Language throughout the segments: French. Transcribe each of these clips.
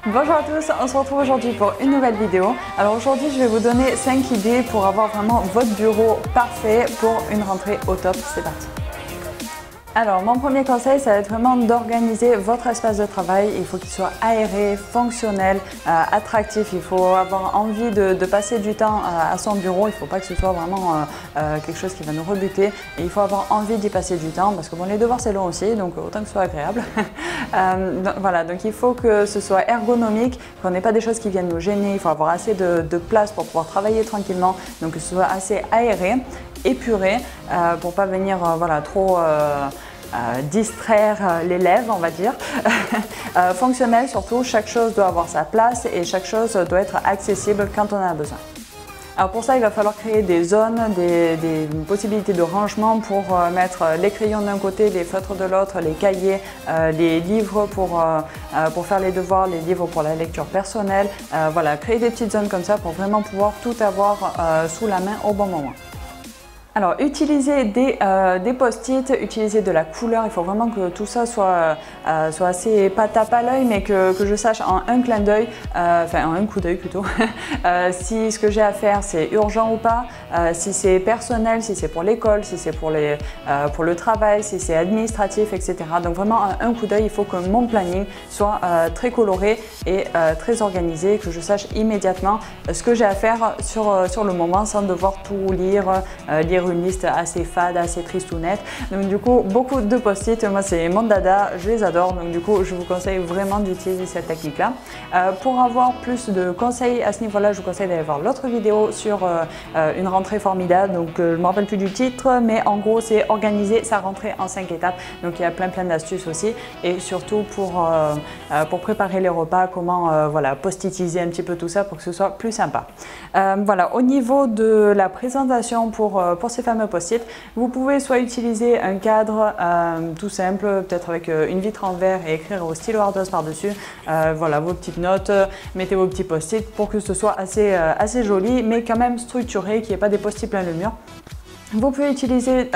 Bonjour à tous, on se retrouve aujourd'hui pour une nouvelle vidéo. Alors aujourd'hui je vais vous donner 5 idées pour avoir vraiment votre bureau parfait pour une rentrée au top. C'est parti. Alors mon premier conseil, ça va être vraiment d'organiser votre espace de travail. Il faut qu'il soit aéré, fonctionnel, attractif. Il faut avoir envie de passer du temps à son bureau. Il ne faut pas que ce soit vraiment quelque chose qui va nous rebuter. Et il faut avoir envie d'y passer du temps parce que bon, les devoirs c'est long aussi, donc autant que ce soit agréable. Donc il faut que ce soit ergonomique, qu'on n'ait pas des choses qui viennent nous gêner. Il faut avoir assez de place pour pouvoir travailler tranquillement, donc que ce soit assez aéré, épuré, pour pas venir trop distraire l'élève, on va dire. Fonctionnel surtout, chaque chose doit avoir sa place et chaque chose doit être accessible quand on en a besoin. Alors pour ça, il va falloir créer des zones, des possibilités de rangement pour mettre les crayons d'un côté, les feutres de l'autre, les cahiers, les livres pour faire les devoirs, les livres pour la lecture personnelle. Créer des petites zones comme ça pour vraiment pouvoir tout avoir sous la main au bon moment. Alors, utilisez des post-it, utilisez de la couleur, il faut vraiment que tout ça soit assez pas tape à l'œil, mais que je sache en un clin d'œil, en un coup d'œil plutôt, si ce que j'ai à faire c'est urgent ou pas, si c'est personnel, si c'est pour l'école, si c'est pour le travail, si c'est administratif, etc. Donc vraiment en un coup d'œil, il faut que mon planning soit très coloré et très organisé, que je sache immédiatement ce que j'ai à faire sur le moment sans devoir tout lire une liste assez fade, assez tristounette. Donc du coup, beaucoup de post-it, moi c'est mon dada, je les adore. Donc du coup, je vous conseille vraiment d'utiliser cette technique-là. Pour avoir plus de conseils à ce niveau-là, je vous conseille d'aller voir l'autre vidéo sur une rentrée formidable. Donc je ne me rappelle plus du titre, mais en gros, c'est organiser sa rentrée en 5 étapes. Donc il y a plein d'astuces aussi. Et surtout pour préparer les repas, comment post-itiser un petit peu tout ça pour que ce soit plus sympa. Au niveau de la présentation pour ces fameux post-it, vous pouvez soit utiliser un cadre tout simple, peut-être avec une vitre en verre et écrire au stylo ardoise par-dessus. Vos petites notes, mettez vos petits post-it pour que ce soit assez joli, mais quand même structuré, qu'il n'y ait pas des post-it plein le mur. Vous pouvez utiliser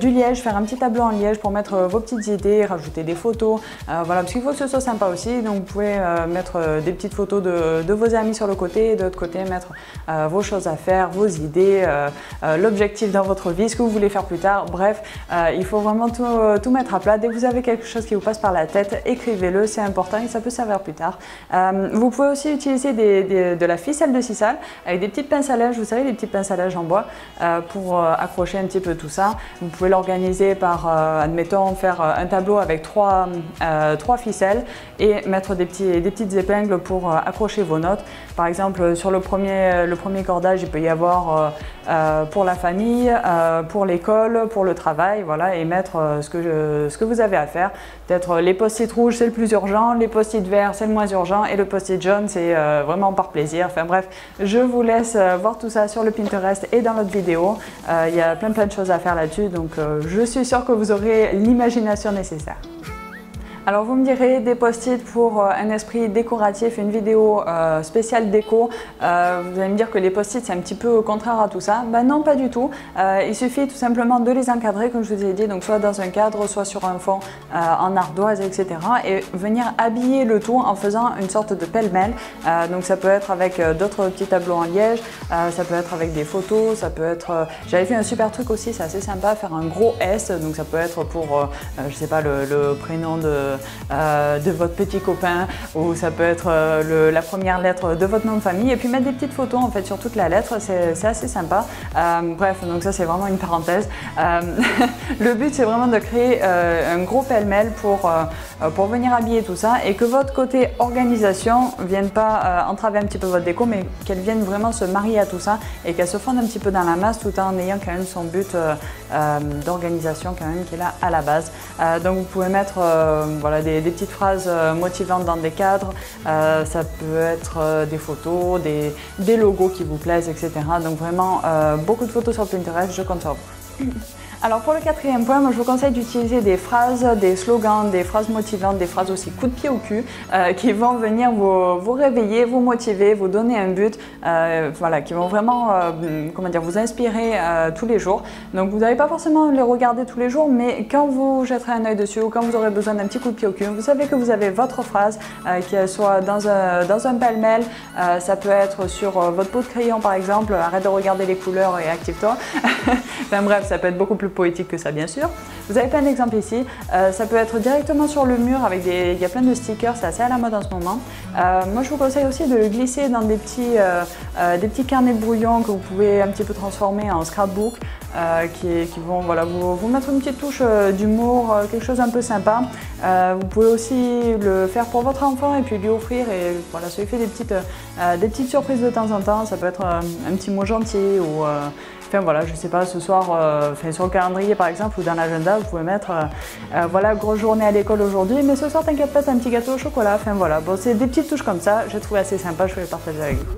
du liège, faire un petit tableau en liège pour mettre vos petites idées, rajouter des photos, parce qu'il faut que ce soit sympa aussi. Donc vous pouvez mettre des petites photos de vos amis sur le côté et de l'autre côté mettre vos choses à faire, vos idées, l'objectif dans votre vie, ce que vous voulez faire plus tard. Bref, il faut vraiment tout mettre à plat. Dès que vous avez quelque chose qui vous passe par la tête, écrivez-le, c'est important et ça peut servir plus tard. Vous pouvez aussi utiliser de la ficelle de sisal avec des petites pinces à linge, vous savez, les petites pinces à linge en bois. Pour accrocher un petit peu tout ça. Vous pouvez l'organiser par, admettons, faire un tableau avec trois ficelles et mettre des petites épingles pour accrocher vos notes. Par exemple, sur le premier cordage, il peut y avoir pour la famille, pour l'école, pour le travail, et mettre ce que vous avez à faire. Peut-être les post-it rouges, c'est le plus urgent, les post-it verts, c'est le moins urgent et le post-it jaune, c'est vraiment par plaisir. Enfin bref, je vous laisse voir tout ça sur le Pinterest et dans l'autre vidéo. Il y a plein de choses à faire là-dessus, donc je suis sûre que vous aurez l'imagination nécessaire. Alors vous me direz, des post-it pour un esprit décoratif, une vidéo spéciale déco, vous allez me dire que les post-it c'est un petit peu contraire à tout ça. Ben non, pas du tout. Il suffit tout simplement de les encadrer comme je vous ai dit, donc soit dans un cadre, soit sur un fond en ardoise, etc. Et venir habiller le tout en faisant une sorte de pêle-mêle. Donc ça peut être avec d'autres petits tableaux en liège, ça peut être avec des photos, ça peut être... J'avais fait un super truc aussi, c'est assez sympa, faire un gros S, donc ça peut être pour, je sais pas, le prénom de votre petit copain, ou ça peut être la première lettre de votre nom de famille, et puis mettre des petites photos en fait sur toute la lettre, c'est assez sympa. Bref, donc ça c'est vraiment une parenthèse. Le but c'est vraiment de créer un gros pêle-mêle pour venir habiller tout ça, et que votre côté organisation vienne pas entraver un petit peu votre déco, mais qu'elle vienne vraiment se marier à tout ça et qu'elle se fonde un petit peu dans la masse tout en ayant quand même son but d'organisation quand même qui est là à la base. Donc vous pouvez mettre des petites phrases motivantes dans des cadres, ça peut être des photos, des logos qui vous plaisent, etc. Donc vraiment beaucoup de photos sur Pinterest, je compte sur vous. Alors pour le quatrième point, moi je vous conseille d'utiliser des phrases, des slogans, des phrases motivantes, des phrases aussi coup de pied au cul qui vont venir vous réveiller, vous motiver, vous donner un but, voilà, qui vont vraiment comment dire, vous inspirer tous les jours. Donc vous n'allez pas forcément les regarder tous les jours, mais quand vous jetterez un œil dessus ou quand vous aurez besoin d'un petit coup de pied au cul, vous savez que vous avez votre phrase, qu'elle soit dans un pêle-mêle, ça peut être sur votre pot de crayon par exemple, arrête de regarder les couleurs et active-toi. Enfin bref, ça peut être beaucoup plus poétique que ça bien sûr. Vous avez plein d'exemples ici. Ça peut être directement sur le mur avec il y a plein de stickers, c'est assez à la mode en ce moment. Moi je vous conseille aussi de le glisser dans des petits carnets de brouillon que vous pouvez un petit peu transformer en scrapbook. Qui vont voilà, vous mettre une petite touche d'humour, quelque chose un peu sympa. Vous pouvez aussi le faire pour votre enfant et puis lui offrir, et voilà, ça lui fait des petites surprises de temps en temps. Ça peut être un petit mot gentil ou enfin voilà, je sais pas, ce soir, sur le calendrier par exemple ou dans l'agenda, vous pouvez mettre voilà, grosse journée à l'école aujourd'hui, mais ce soir t'inquiète pas, t'as un petit gâteau au chocolat. Enfin voilà, bon, c'est des petites touches comme ça, j'ai trouvé assez sympa, je voulais partager avec vous.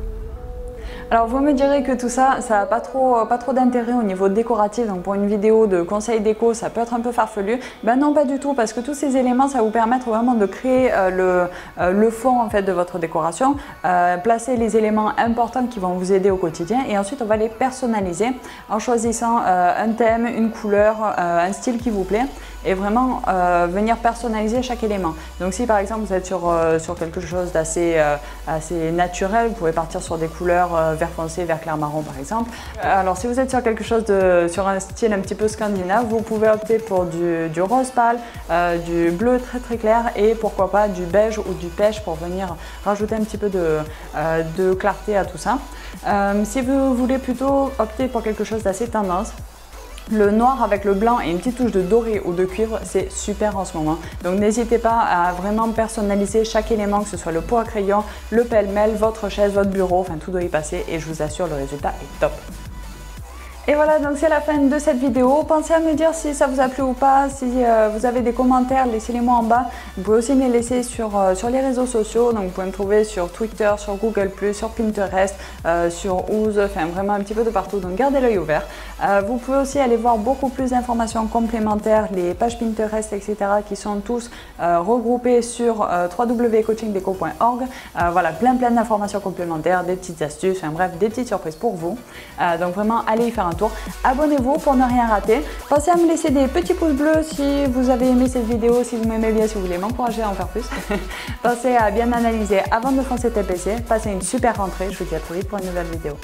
Alors vous me direz que tout ça, ça n'a pas trop d'intérêt au niveau décoratif, donc pour une vidéo de conseils déco, ça peut être un peu farfelu. Ben non, pas du tout, parce que tous ces éléments, ça va vous permettre vraiment de créer le fond en fait de votre décoration, placer les éléments importants qui vont vous aider au quotidien, et ensuite on va les personnaliser en choisissant un thème, une couleur, un style qui vous plaît, et vraiment venir personnaliser chaque élément. Donc si par exemple vous êtes sur quelque chose d'assez assez naturel, vous pouvez partir sur des couleurs vert foncé, vert clair marron par exemple. Alors si vous êtes sur quelque chose sur un style un petit peu scandinave, vous pouvez opter pour du rose pâle, du bleu très clair, et pourquoi pas du beige ou du pêche pour venir rajouter un petit peu de clarté à tout ça. Si vous voulez plutôt opter pour quelque chose d'assez tendance, le noir avec le blanc et une petite touche de doré ou de cuivre, c'est super en ce moment. Donc n'hésitez pas à vraiment personnaliser chaque élément, que ce soit le pot à crayon, le pêle-mêle, votre chaise, votre bureau, enfin tout doit y passer, et je vous assure, le résultat est top. Et voilà, donc c'est la fin de cette vidéo. Pensez à me dire si ça vous a plu ou pas, si vous avez des commentaires, laissez-les-moi en bas. Vous pouvez aussi me les laisser sur les réseaux sociaux, donc vous pouvez me trouver sur Twitter, sur Google+, sur Pinterest, sur Ooze, enfin vraiment un petit peu de partout, donc gardez l'œil ouvert. Vous pouvez aussi aller voir beaucoup plus d'informations complémentaires, les pages Pinterest, etc. qui sont tous regroupées sur www.coachingdeco.org. Voilà, plein d'informations complémentaires, des petites astuces, enfin bref, des petites surprises pour vous. Donc vraiment, allez y faire un tour. Abonnez-vous pour ne rien rater. Pensez à me laisser des petits pouces bleus si vous avez aimé cette vidéo, si vous m'aimez bien, si vous voulez m'encourager à en faire plus. Pensez à bien analyser avant de foncer tes PC. Passez une super rentrée. Je vous dis à très vite pour une nouvelle vidéo.